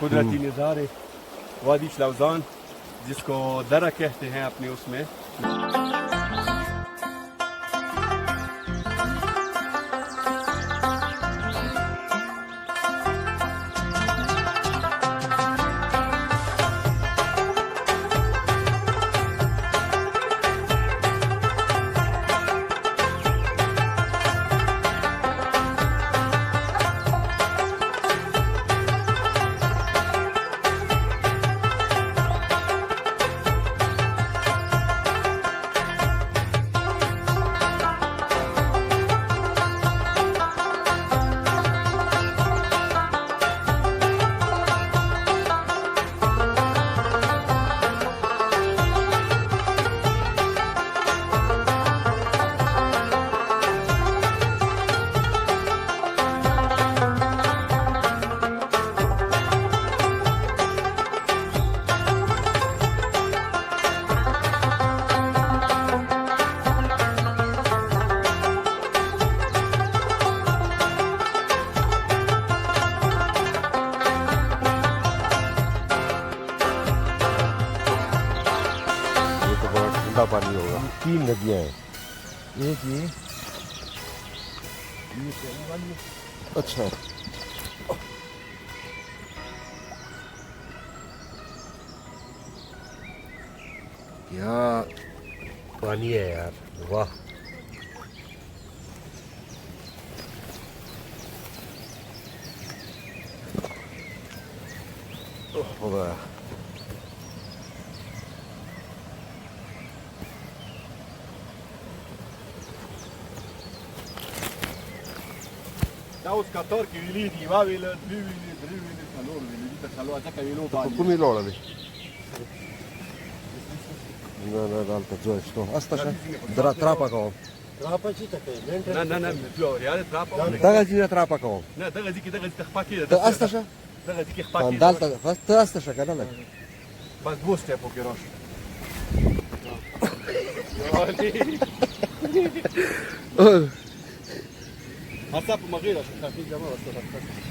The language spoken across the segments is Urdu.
قدرتی نظارے وادی چلوزان جس کو درہ کہتے ہیں اپنے اس میں. پانی ہوگا. 3 ندیاں ہیں. ایک یہ اچھا کیا پانی ہے یار, واہ. ہوگا دا اوس کتار کې ویلې دي, یوه ویله, 2 ویلې, 3 ویلې, 4 ویلې دي, تر 4 ځکه ویلو باندې کومې لوړه دی؟ نه نه دلته ځای شته. هسته شه تراپه کوم. تراپه چې ته کوې نه نه نه پیاوړې یاره تراپه دغه ځای تراپه کوم. نه دغه ځای کې دغه ځای ته خپه کېده, ته هسته شه دغه ځای کې خپه کېده, دلته ته هسته شه که نه لږ بس 2 سټیپو کې راشه. هسه په مغې راشه, کافي جمع ورسره راشه.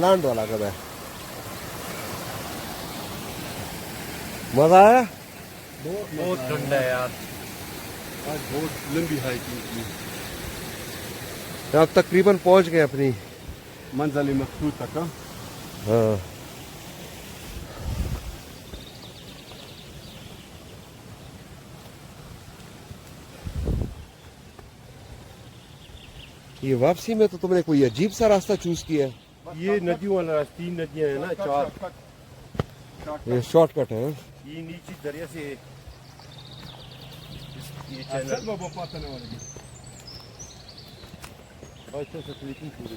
لانڈ والا کب ہے, مزہ آیا؟ بہت ٹھنڈا ہے یار, آج بہت لمبی ہائیکنگ کی. اب تقریباً پہنچ گئے اپنی منزل مقصود تک. ہاں یہ واپسی میں تو تم نے کوئی عجیب سا راستہ چوز کیا ہے. یہ ندیوں والا 3 ندیاں ہیں نا, 4. یہ شارٹ کٹ ہے. یہ نیچے دریا سے یہ اچھا چینل بابا پاتنے والے گی. اچھا سے ٹریکنگ پوری.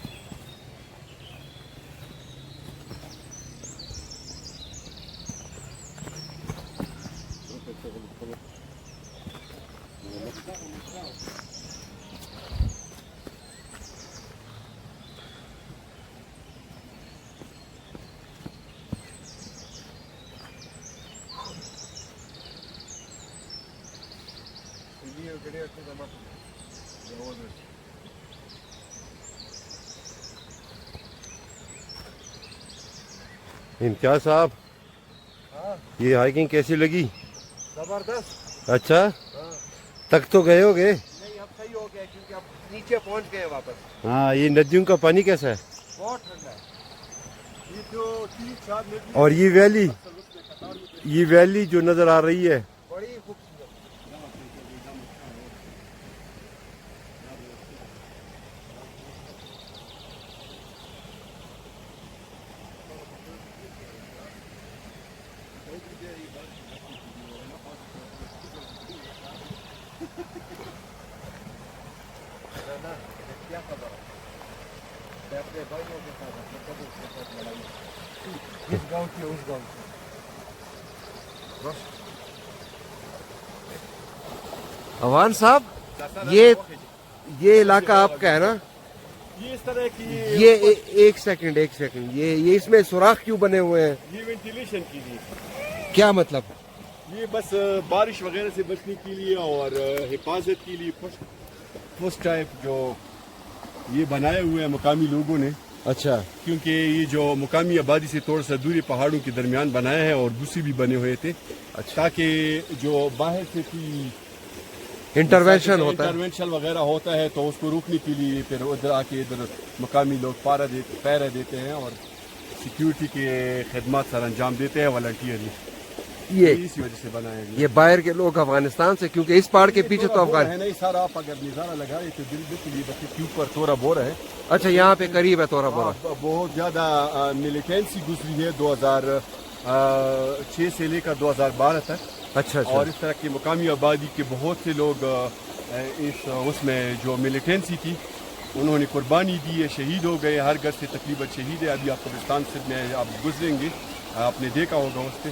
امتیاز صاحب, یہ ہائکنگ کیسی لگی؟ زبردست. اچھا تک تو گئے ہو گے؟ نہیں اب صحیح ہو گیا کیونکہ اب نیچے پہنچ گئے واپس. ہاں یہ ندیوں کا پانی کیسا ہے؟ بہت ٹھنڈا ہے. یہ جو 3-4 ندی اور یہ ویلی جو نظر آ رہی ہے بڑی خوبصورت. اس گاؤں کی اس گاؤں کی عوان صاحب یہ علاقہ آپ کا ہے نا؟ یہ اس طرح کی یہ ایک سیکنڈ یہ اس میں سوراخ کیوں بنے ہوئے ہیں؟ یہ وینٹیلیشن کے لیے، کیا مطلب؟ یہ بس بارش وغیرہ سے بچنے کے لیے اور حفاظت کے لیے پوسٹ ٹائپ جو یہ بنائے ہوئے ہیں مقامی لوگوں نے، اچھا، کیونکہ یہ جو مقامی آبادی سے تھوڑا سا دوری پہاڑوں کے درمیان بنایا ہے اور دوسری بھی بنے ہوئے تھے تاکہ جو باہر سے کوئی انٹروینشن ہوتا ہے، انٹروینشن وغیرہ ہوتا ہے تو اس کو روکنے کے لیے پھر ادھر آ کے ادھر مقامی لوگ پہرا دیتے ہیں اور سیکیورٹی کے خدمات سر انجام دیتے ہیں والنٹیئرلی. یہ اسی وجہ سے بنایا گیا. یہ باہر کے لوگ افغانستان سے، کیونکہ اس پہاڑ کے پیچھے تو افغان. ہے نہیں سارا، آپ اگر نظارہ لگائے تو بالکل یہ بچے کے اوپر تورا بورا ہے. اچھا، یہاں پہ قریب ہے تورا بورا. بہت زیادہ ملیٹنسی گزری ہے 2006 سے لے کر 2012 تک. اچھا اور اس طرح کی مقامی آبادی کے بہت سے لوگ اس میں جو ملیٹنسی تھی انہوں نے قربانی دی ہے، شہید ہو گئے. ہر گھر سے تقریباً شہید ہے. ابھی آپ قبرستان سے میں آپ گزریں گے، آپ نے دیکھا ہوگا اس پہ.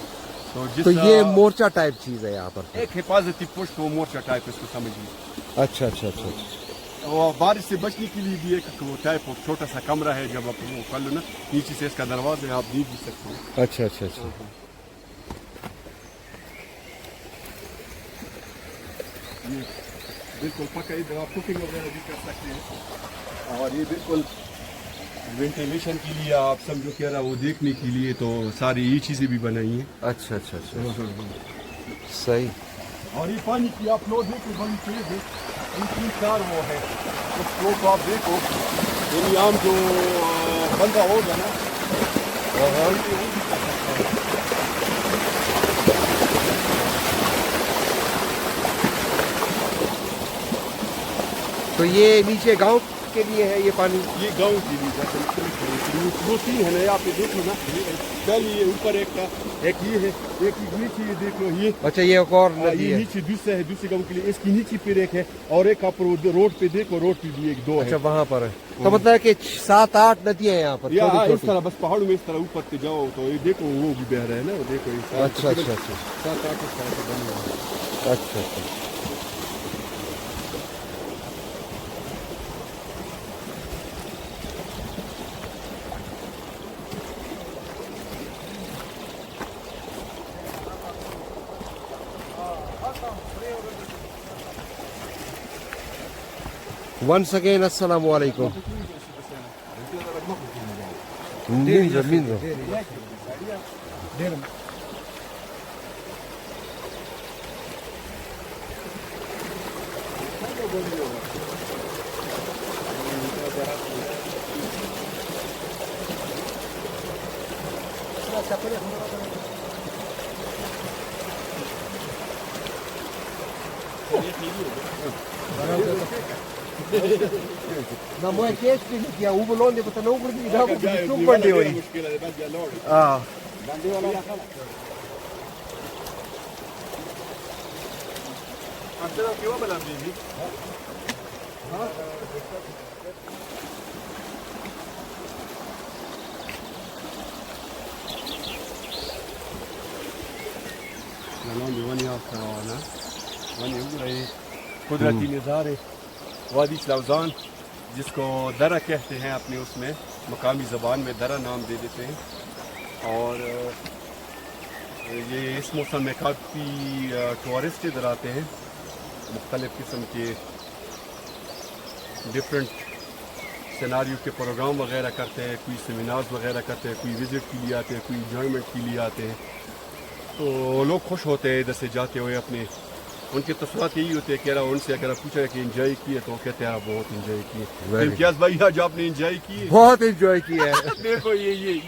تو یہ مورچہ ٹائپ چیز ہے یہاں پر، ایک حفاظتی پشت ہو، مورچہ ٹائپ اس کو سمجھیے. اچھا اچھا اچھا. اور بارش سے بچنے کے لیے بھی ایک ٹائپ چھوٹا سا کمرہ ہے. جب آپ وہ کر لو نا، نیچے سے اس کا دروازہ ہے، آپ دیکھ بھی سکتے ہیں. اچھا اچھا اچھا. یہ بالکل پکا، ادھر آپ کوکنگ وغیرہ بھی کر سکتے ہیں. اور یہ بالکل وینٹیلیشن کے لیے آپ سمجھو کہہ رہا وہ دیکھنے کے لیے تو ساری یہ چیزیں بھی بنائی ہیں. اچھا اچھا اچھا، صحیح. اور یہ پانی کی آپ لوگ دیکھو بڑی تیز ہے. ان 3-4 وہ ہے اس کو تو آپ دیکھو. یعنی عام جو بندہ ہوگا نا تو یہ نیچے گاؤں کے لیے ہے یہ پانی؟ یہ گاؤں کے لیے دو تین ہے نا. یہاں پہ دیکھو نا، پہلے یہ اوپر ایک تھا، ایک یہ ہے، ایک نیچے یہ دیکھ لو. یہ اچھا، یہ ایک اور ندی یہ ہے. نیچے دوسرا ہے، دوسرے گاؤں کے لیے. اس کی نیچے پھر ایک ہے اور ایک آپ روڈ پہ دیکھو، روڈ پہ بھی ایک دو ہے. اچھا، وہاں پر ہے. تو مطلب ہے کہ 7-8 ندیاں ہیں یہاں پر یا چھوٹی اس چھوٹی. طرح بس پہاڑوں میں اس طرح اوپر پہ جاؤ تو یہ دیکھو وہ بھی بہ رہا ہے نا. وہ دیکھو یہ اچھا اچھا اچھا 7-8 اس طرح سے بنے ہوئے ہیں. اچھا اچھا. Once again, assalamu alaikum. Minzo. Na moja kječki ja uvolonje pa na ugrdi da ko bi tu bande hoji. Ah. عندنا في وبلا بيجي. قدرتی نظارے وادی چلاوزان، جس کو درہ کہتے ہیں اپنے اس میں مقامی زبان میں درہ نام دے دیتے ہیں. اور یہ اس موسم میں کافی ٹورسٹ ادھر آتے ہیں. مختلف قسم کے ڈفرینٹ سیناریو کے پروگرام وغیرہ کرتے ہیں. کوئی سیمینارز وغیرہ کرتے ہیں، کوئی وزٹ کے لیے آتے ہیں، کوئی انجوائمنٹ کے لیے آتے ہیں. تو لوگ خوش ہوتے ہیں ادھر سے جاتے ہوئے. اپنے ان کے تصورات یہی ہوتے ہیں کہ ان سے اگر آپ پوچھا کہ انجوائے کیے تو وہ کہتے ہیں بہت انجوائے کیے. امتیاز بھائی آج آپ نے انجوائے کیے؟ بہت انجوائے کیا ہے. دیکھو یہ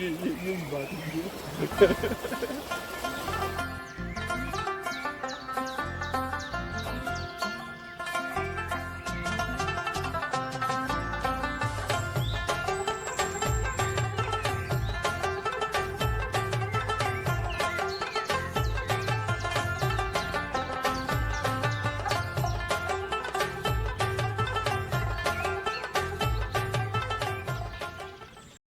بات